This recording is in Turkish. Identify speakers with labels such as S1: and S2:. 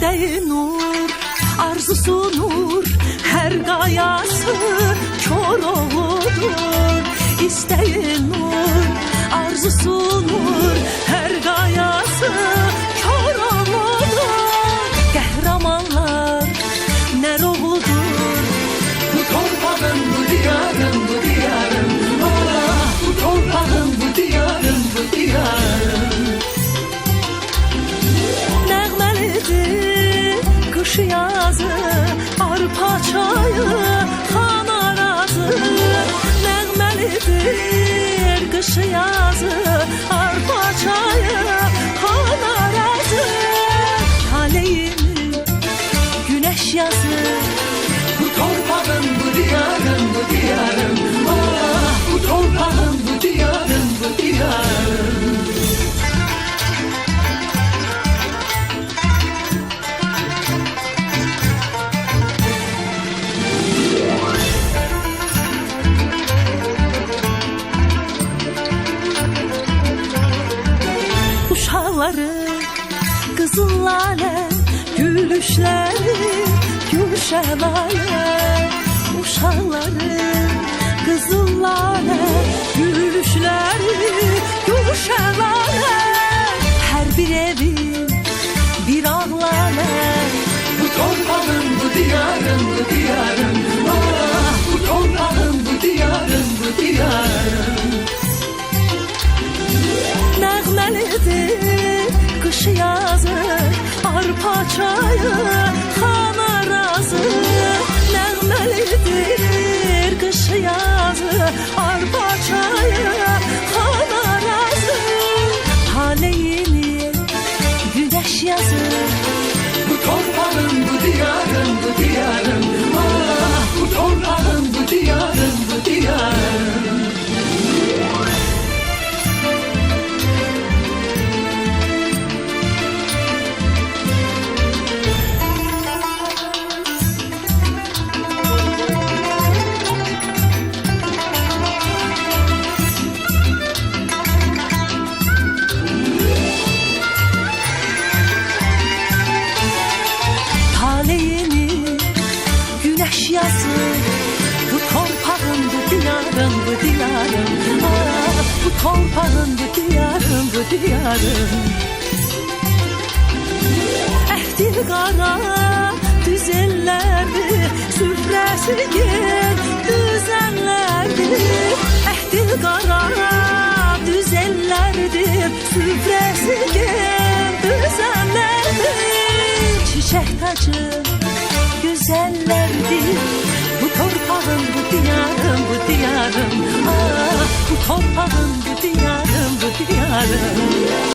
S1: İsteği nur, arzusu nur, her gayası kör oğludur. İsteği nur, arzusu nur, her gayası kör oğludur. Qəhrəmanlar nə ruhudur.
S2: Bu torpağın, bu diyarın, bu diyarın, ah, bu torpağın, bu diyarın, bu diyarın.
S1: Nəğməlidir qış yazı, arpa çayı, xan arazı. Nəğməlidir qış yazı, arpa çayı, xan arazı. Taleyimi güneş yazı.
S2: Bu torpağın, bu diyarın, bu diyarın, ah, bu torpağın, bu diyarın, bu diyarın.
S1: Uşaqları, qızıl lalə, gülüşləri, gülşəlalə. Uşaqları, qızıl lalə, gülüşləri, gülşəlalə. Hər bir evin bir ağlalə.
S2: Bu torpağın, bu diyarın, bu diyarın, ah, bu torpağın, bu diyarın, bu diyarın.
S1: Nəğməlidir qış yazı, arpa çayı, xan arazı. Nəğməlidir qış yazı, arpa çayı, xan arazı. Taleyini güneş yazı.
S2: Bu torpağın, bu diyarın, bu diyarın, ah, bu torpağın, bu diyarın, bu diyarın.
S1: Taleyini güneş yazı. Bu torpağın, bu diyarın, bu diyarın, ah, bu torpağın, bu diyarın, bu diyarın. Əhdil qara düz ellərdir, süfrəsi gel düzənlərdir. Əhdil qara düz ellərdir, süfrəsi gel düzənlərdir. Çiçək tacı güzellerdir. Bu torpağın, bu diyarın, bu diyarın, ah, bu torpağın, bu diyarın, bu diyarın.